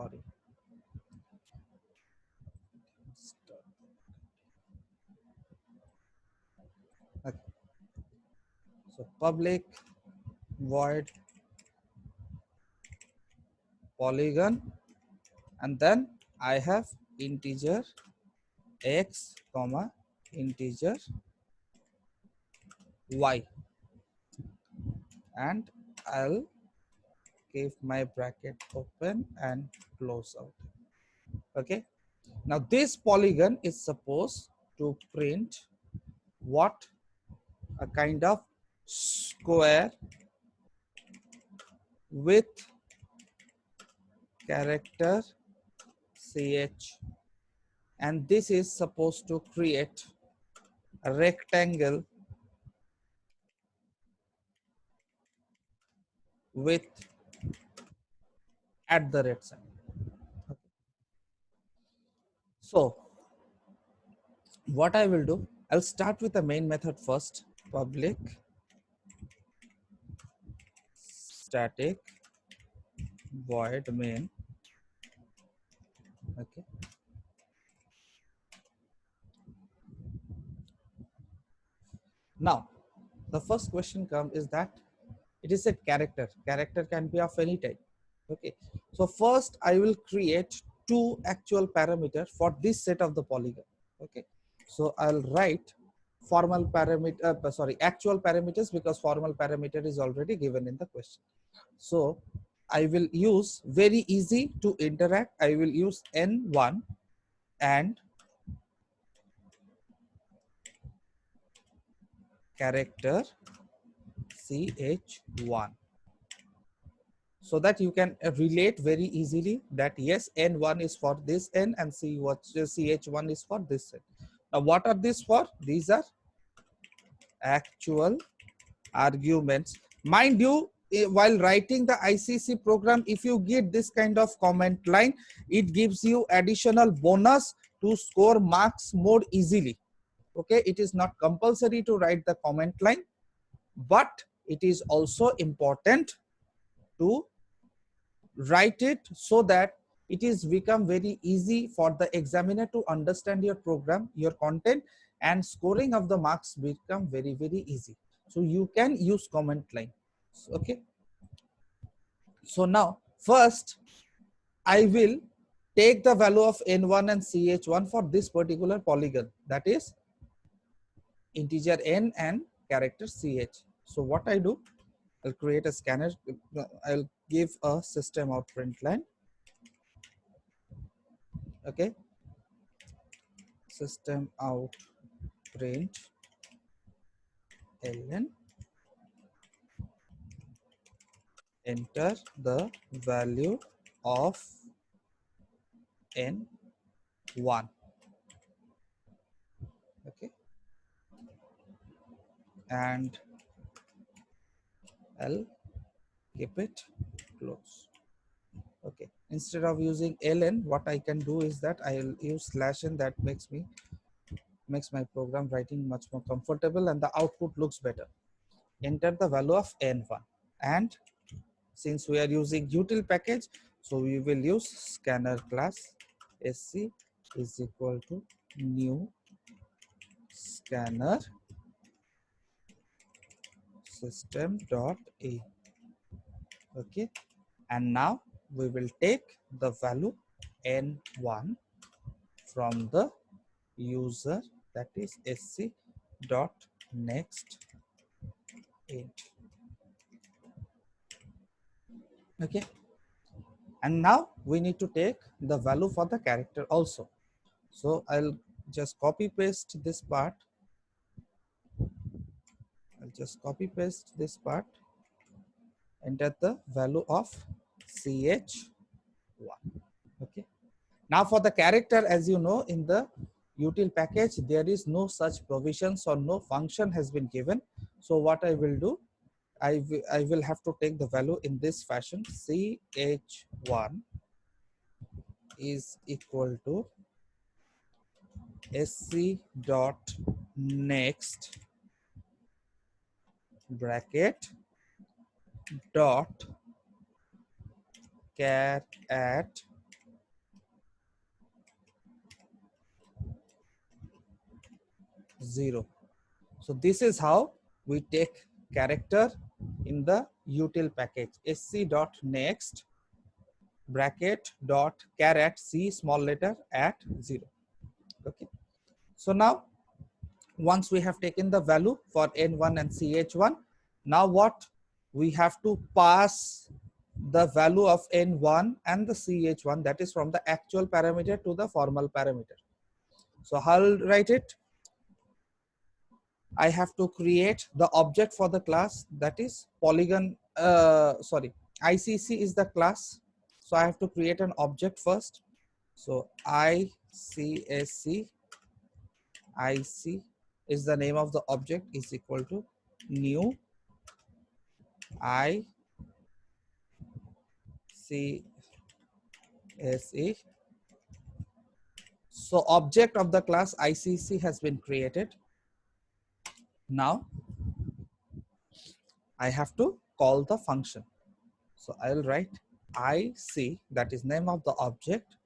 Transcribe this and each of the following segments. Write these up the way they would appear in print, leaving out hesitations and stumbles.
sorry. Okay. So public void polygon, and then I have integer x comma integer y, and I'll keep my bracket open and close out. Okay, now this polygon is supposed to print what? A kind of square with character ch, and this is supposed to create a rectangle with @ sign. So what I will do, I'll start with the main method first. Public static void main. Okay, now the first question comes is that it is a character can be of any type. Okay, so first I will create two actual parameters for this set of the polygon. Okay, so I'll write formal parameter actual parameters, because formal parameter is already given in the question. So I will use very easy to interact. I will use n1 and character ch1, so that you can relate very easily that yes, n1 is for this n and ch1 is for this n. Now what are these for? These are actual arguments. Mind you, while writing the ICC program, if you get this kind of comment line, it gives you additional bonus to score marks more easily. Okay, it is not compulsory to write the comment line, but it is also important to write it so that it is become very easy for the examiner to understand your program, your content, and scoring of the marks become very, very easy. So you can use comment line. Okay, so now first I will take the value of n1 and ch1 for this particular polygon, that is integer n and character ch. So what I do, I'll create a scanner. I'll give a system out print line. Okay, system out print ln, enter the value of n1. Okay, and I'll keep it close. Okay, instead of using ln, what I can do is that I'll use /n. That makes my program writing much more comfortable and the output looks better. Enter the value of n1, and since we are using util package, so we will use scanner class sc is equal to new scanner system dot a. Okay, and now we will take the value n1 from the user, that is sc dot next int. Okay, and now we need to take the value for the character also. So I'll just copy paste this part. I'll just copy paste this part, enter the value of ch1. Okay, now for the character, as you know, in the util package there is no such provisions or no function has been given. So what I will do, I will have to take the value in this fashion. ch1 is equal to sc dot next bracket dot char at 0. So this is how we take character in the util package. sc.next bracket dot char at c small letter at 0. Okay. So now once we have taken the value for n1 and ch1, now what we have to pass the value of n1 and the ch1, that is from the actual parameter to the formal parameter. So I'll write it. I have to create the object for the class, that is polygon, ICC is the class. So I have to create an object first. So ICSC, IC is the name of the object, is equal to new ICSE. So object of the class ICC has been created. Now I have to call the function. So I'll write IC, that is name of the object,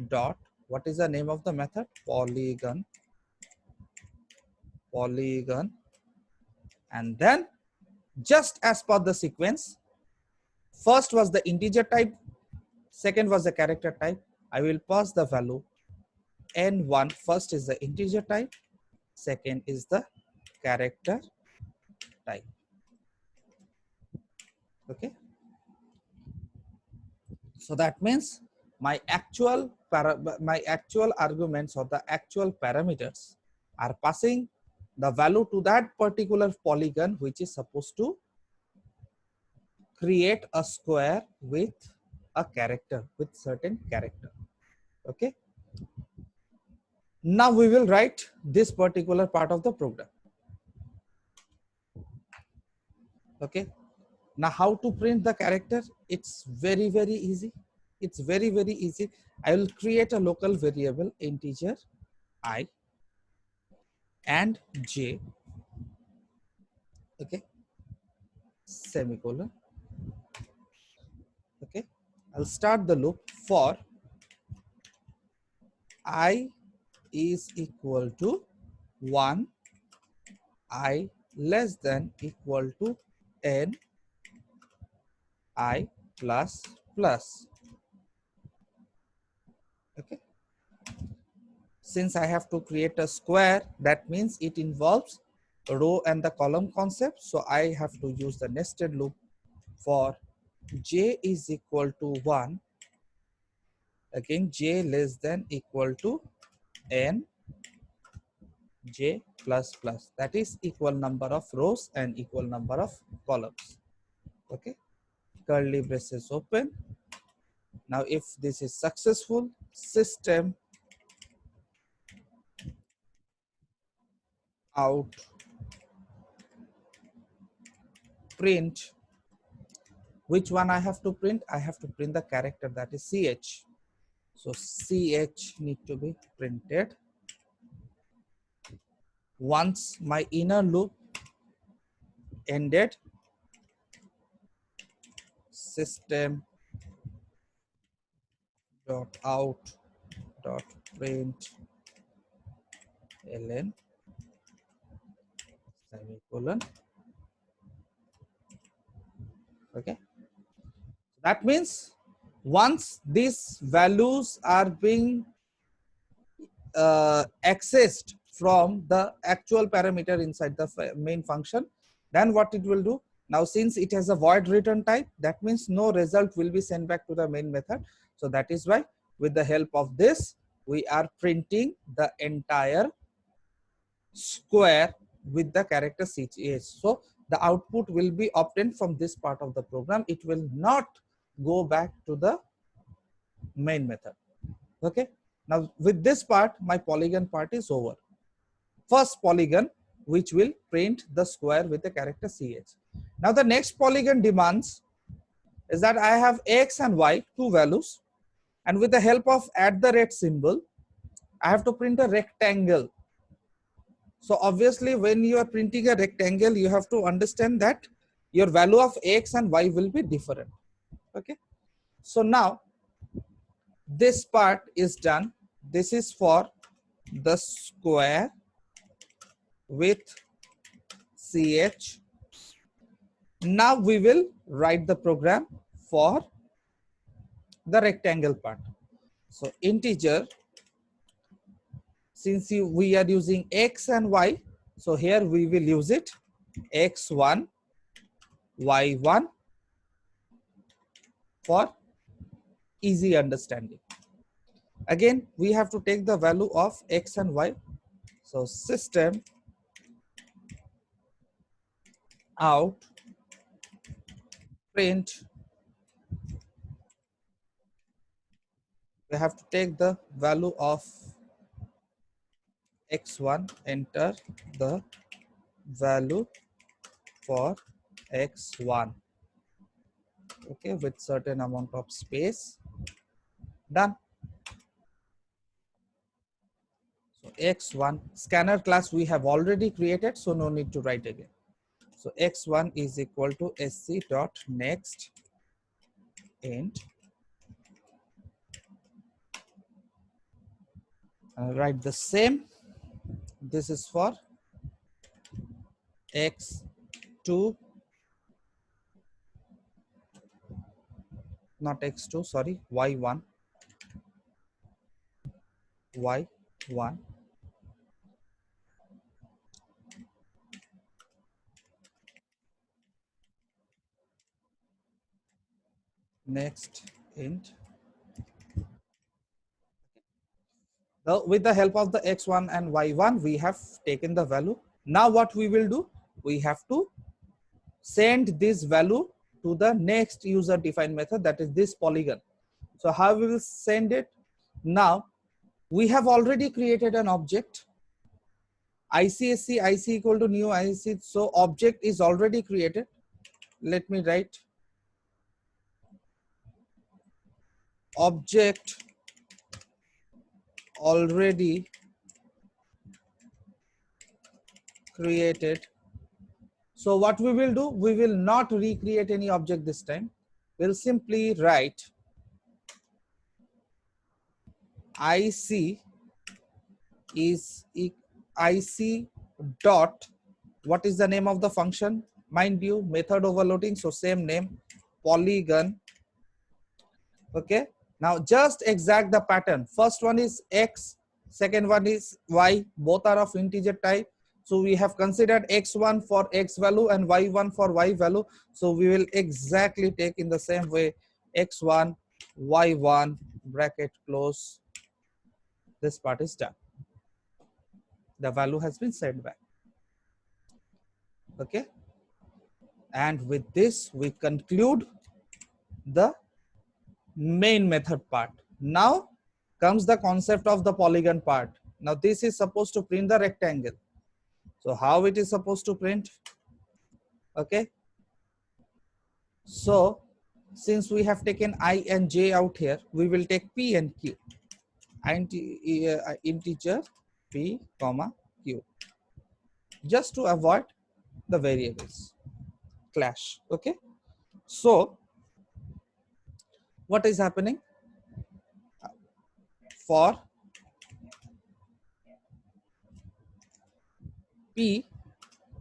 dot, what is the name of the method? Polygon. And then just as per the sequence, first was the integer type, second was the character type. I will pass the value n1. First is the integer type, second is the character type. Okay. So that means my actual arguments or the actual parameters are passing the value to that particular polygon, which is supposed to create a square with a character, with certain character. Okay. Now we will write this particular part of the program. Okay. Now how to print the character? It's very, very easy. It's very, very easy. I will create a local variable integer I and j. Okay. Semicolon. Okay. I'll start the loop for I is equal to 1, I less than equal to n, I plus plus. Okay. Since I have to create a square, that means it involves row and the column concept. So I have to use the nested loop for j is equal to 1. Again, j less than equal to n, j plus plus. That is equal number of rows and equal number of columns. Okay. Curly braces open. Now, if this is successful, system out print. Which one I have to print? I have to print the character, that is ch. So ch need to be printed. Once my inner loop ended, system dot out dot print ln semicolon. Okay. That means once these values are being accessed from the actual parameter inside the main function, then what it will do? Now, since it has a void return type, that means no result will be sent back to the main method. So that is why with the help of this, we are printing the entire square with the character ch. So the output will be obtained from this part of the program. It will not go back to the main method. Okay. Now with this part, my polygon part is over. First polygon, which will print the square with the character ch. Now the next polygon demands is that I have x and y, two values, and with the help of @ symbol, I have to print a rectangle. So obviously when you are printing a rectangle, you have to understand that your value of x and y will be different. Okay. So now this part is done. This is for the square with ch. Now we will write the program for the rectangle part. So integer, since we are using x and y, so here we will use it x1, y1 for easy understanding. Again, we have to take the value of x and y. So system out print, we have to take the value of x1, enter the value for x1, okay, with certain amount of space. Done. So x1 scanner class we have already created, so no need to write again. So x1 is equal to sc dot next int. Write the same. This is for x2, not x2, sorry, y1, y1. Next int. So with the help of the x1 and y1, we have taken the value. Now what we will do, we have to send this value to the next user defined method, that is this polygon. So how we will send it? Now we have already created an object ICSC IC equal to new IC, so object is already created. Let me write object already created. So what we will do, we will not recreate any object this time. We'll simply write IC is IC dot, what is the name of the function? Mind you, method overloading, so same name, polygon. Okay, now just exact the pattern. First one is x, second one is y, both are of integer type. So we have considered x1 for x value and y1 for y value. So we will exactly take in the same way x1, y1, bracket close. This part is done. The value has been sent back. Okay. And with this, we conclude the main method part. Now comes the concept of the polygon part. Now this is supposed to print the rectangle. So how it is supposed to print? Okay. So since we have taken I and j out here, we will take p and q. Integer p comma q, just to avoid the variables clash. Okay. So what is happening? For p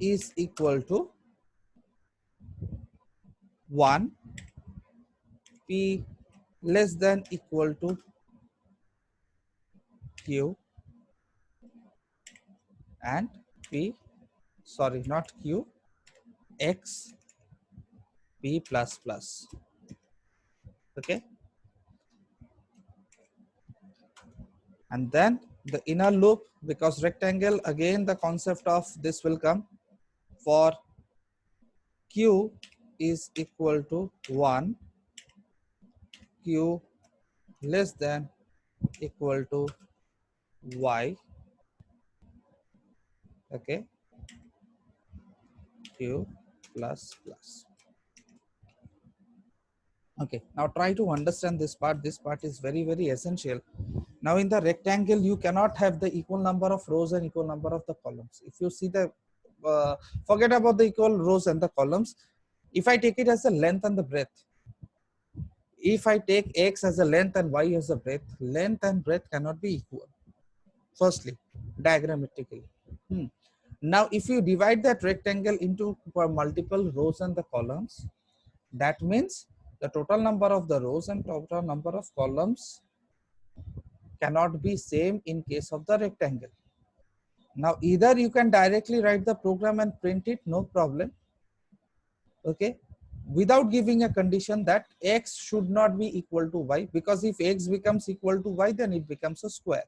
is equal to 1, p less than equal to q, and p, sorry, not q, x p plus plus. Okay. And then the inner loop, because rectangle, again the concept of this will come. For q is equal to 1, q less than equal to y. Okay, q plus plus. Okay, now try to understand this part. This part is very, very essential. Now in the rectangle, you cannot have the equal number of rows and equal number of the columns. If you see the, forget about the equal rows and the columns. If I take it as the length and the breadth, if I take x as a length and y as a breadth, length and breadth cannot be equal. Firstly, diagrammatically. Now if you divide that rectangle into multiple rows and the columns, that means the total number of the rows and total number of columns cannot be same in case of the rectangle. Now either you can directly write the program and print it, no problem, okay, without giving a condition that x should not be equal to y, because if x becomes equal to y, then it becomes a square.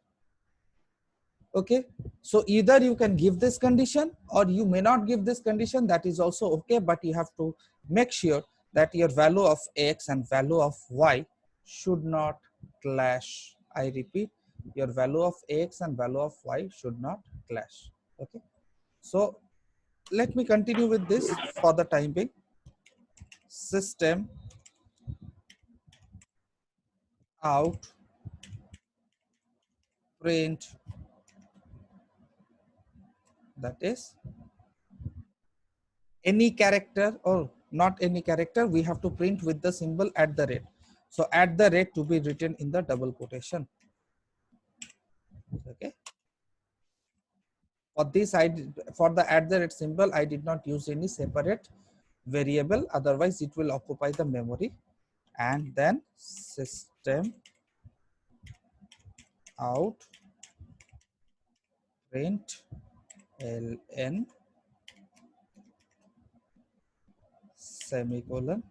Okay, so either you can give this condition or you may not give this condition, that is also okay, but you have to make sure that your value of x and value of y should not clash. I repeat, your value of x and value of y should not clash. Okay, so let me continue with this for the time being. System out print, that is any character or not any character, we have to print with the symbol at the rate. So at the rate to be written in the double quotation. Okay, for this for the at the rate symbol I did not use any separate variable, otherwise it will occupy the memory. And then system out print ln semicolon,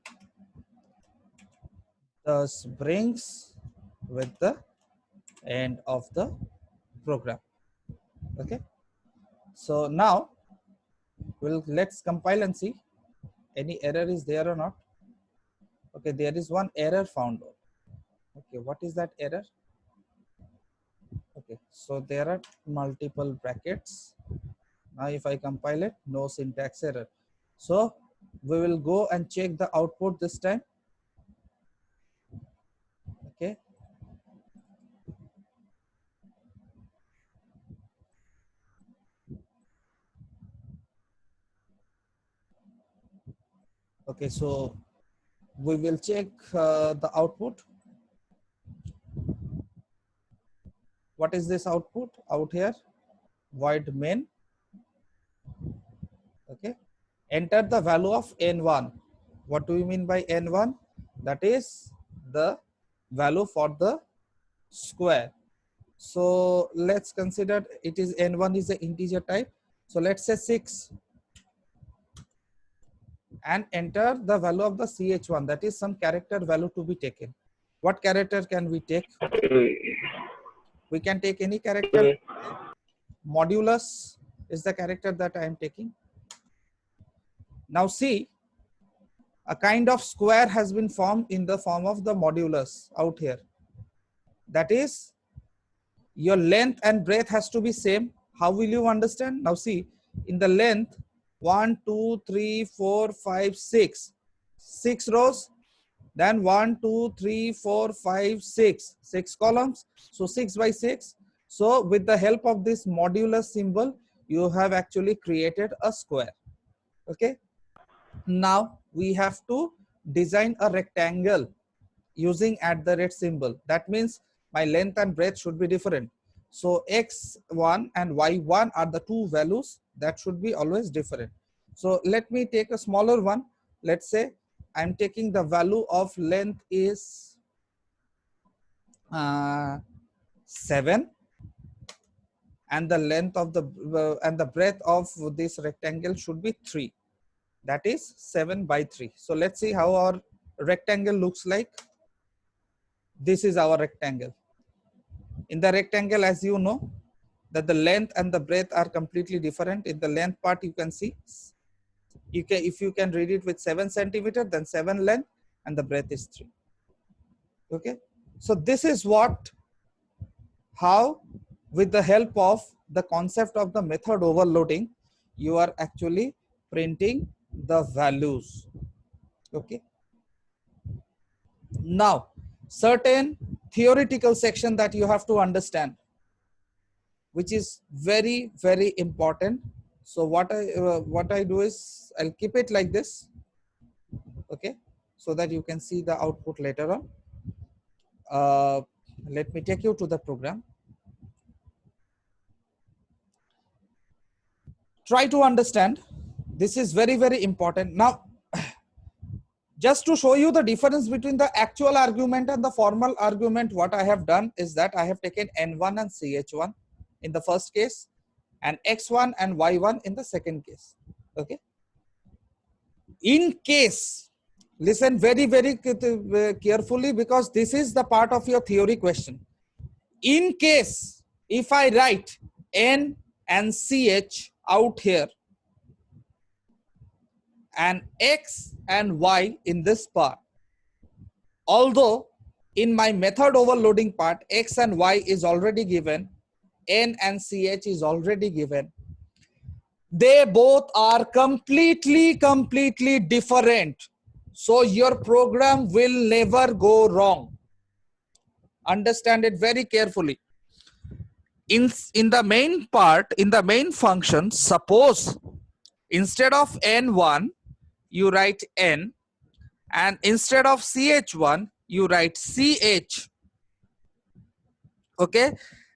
thus brings with the end of the program. Okay, so now let's compile and see any error is there or not. Okay, there is one error found. Okay, what is that error? Okay, so there are multiple brackets. Now if I compile it, no syntax error. So we will go and check the output this time. Okay, okay, so we will check the output. What is this output out here? Void main. Okay, enter the value of n1. What do we mean by n1? That is the value for the square. So let's consider it is n1 is the integer type. So let's say 6 and enter the value of the ch1, that is some character value to be taken. What character can we take? We can take any character. Modulus is the character that I am taking. Now see, a kind of square has been formed in the form of the modulus out here. That is, your length and breadth has to be same. How will you understand? Now see, in the length 1 2 3 4 5 6 6 rows, then 1 2 3 4 5 6 columns, so 6 by 6. So with the help of this modulus symbol you have actually created a square. Okay, now we have to design a rectangle using at the rate symbol. That means my length and breadth should be different. So x1 and y1 are the two values that should be always different. So let me take a smaller one. Let's say I'm taking the value of length is 7 and the length of the and the breadth of this rectangle should be 3. That is 7 by 3. So let's see how our rectangle looks like. This is our rectangle. In the rectangle, as you know, that the length and the breadth are completely different. In the length part, you can see, if you can read it with 7 centimeter, then 7 length and the breadth is 3. Okay, so this is how with the help of the concept of the method overloading, you are actually printing the values. Okay, now certain theoretical section that you have to understand, which is very, very important. So what I do is I'll keep it like this. Okay, so that you can see the output later on. Let me take you to the program. try to understand. This is very, very important. Now, just to show you the difference between the actual argument and the formal argument, what I have done is that I have taken N1 and CH1 in the first case and X1 and Y1 in the second case. Okay. In case, listen very, very carefully, because this is the part of your theory question. In case, if I write N and CH out here and X and Y in this part, although in my method overloading part, X and Y is already given, N and CH is already given, they both are completely different. So your program will never go wrong. Understand it very carefully. In the main part, in the main function, suppose instead of N1, you write N, and instead of CH1, you write CH. Okay.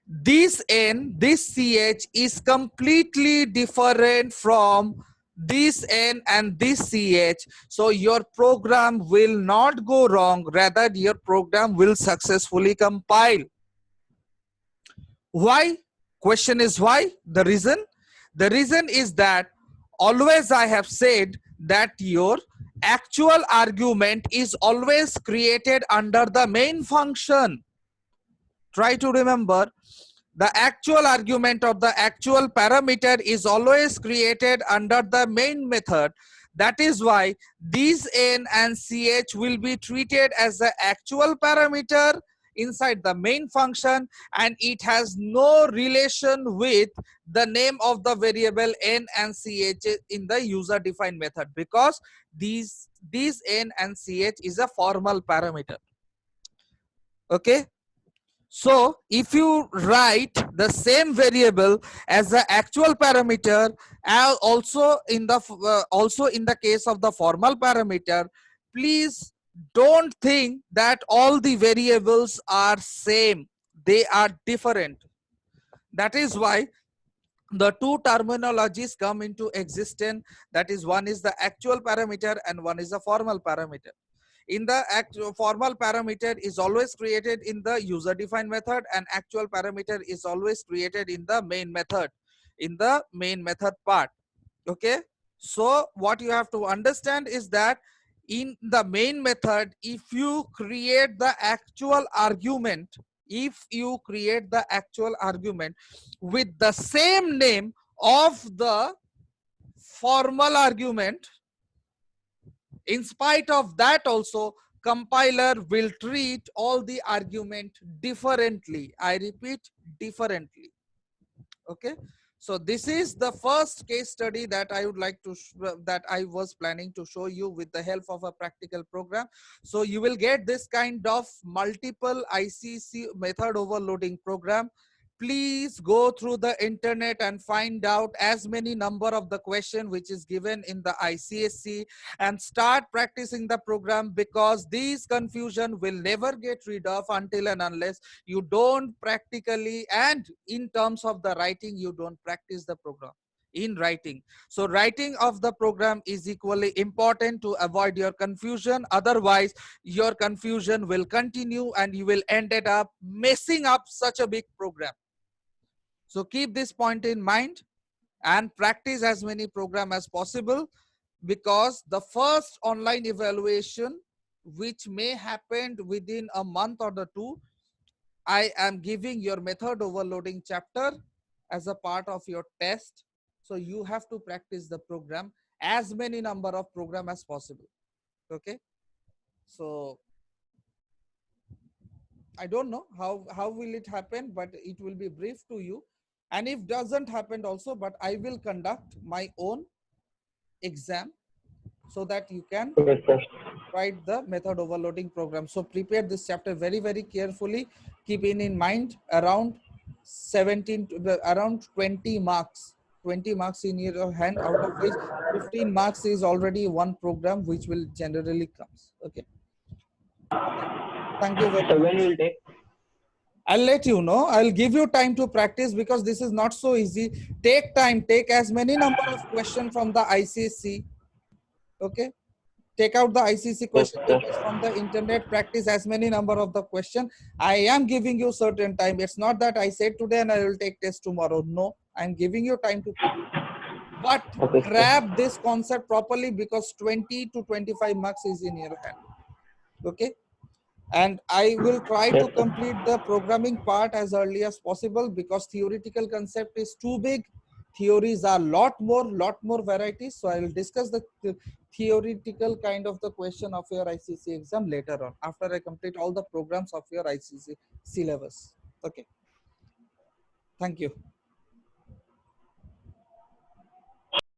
This N, this CH is completely different from this N and this CH. So your program will not go wrong. Rather, your program will successfully compile. Why? Question is why? The reason? The reason is that always I have said that your actual argument is always created under the main function. Try to remember, the actual argument of the actual parameter is always created under the main method. That is why these N and CH will be treated as the actual parameter inside the main function, and it has no relation with the name of the variable N and CH in the user defined method, because these N and CH is a formal parameter. Okay. So if you write the same variable as the actual parameter, also in the case of the formal parameter, please don't think that all the variables are same. They are different. That is why the two terminologies come into existence. That is, one is the actual parameter and one is the formal parameter. In the formal parameter is always created in the user defined method, and actual parameter is always created in the main method, in the main method part. Okay. So what you have to understand is that in the main method, if you create the actual argument, with the same name of the formal argument, in spite of that also, compiler will treat all the argument differently. I repeat, differently. Okay. So this is the first case study that I would like to that I was planning to show you with the help of a practical program. So you will get this kind of multiple ICC method overloading program. Please go through the internet and find out as many number of the question which is given in the ICSC and start practicing the program, because these confusion will never get rid of until and unless you don't practically, and in terms of the writing, you don't practice the program in writing. So writing of the program is equally important to avoid your confusion. Otherwise, your confusion will continue and you will end up messing up such a big program. So keep this point in mind and practice as many programs as possible, because the first online evaluation, which may happen within a month or the two, I am giving your method overloading chapter as a part of your test. So you have to practice the program, as many number of program as possible. Okay. So I don't know how will it happen, but it will be brief to you. And if doesn't happen also, but I will conduct my own exam so that you can write the method overloading program. So prepare this chapter very, very carefully. Keep in mind around 20 marks. 20 marks in your hand, out of which 15 marks is already one program which will generally comes. Okay. Thank you very much. So when will take? I'll let you know. I'll give you time to practice because this is not so easy. Take time. Take as many number of questions from the ICC. Okay. Take out the ICC Yes, question sir. papers from the internet. Practice as many number of the question. I am giving you certain time. It's not that I said today and I will take test tomorrow. No, I'm giving you time to prepare. But Okay, sir. grab this concept properly because 20 to 25 marks is in your hand. Okay. And I will try Yes, to sir. complete the programming part as early as possible because theoretical concept is too big. Theories are lot more varieties. So I will discuss the theoretical kind of the question of your ICC exam later on after I complete all the programs of your ICC syllabus. Okay. Thank you.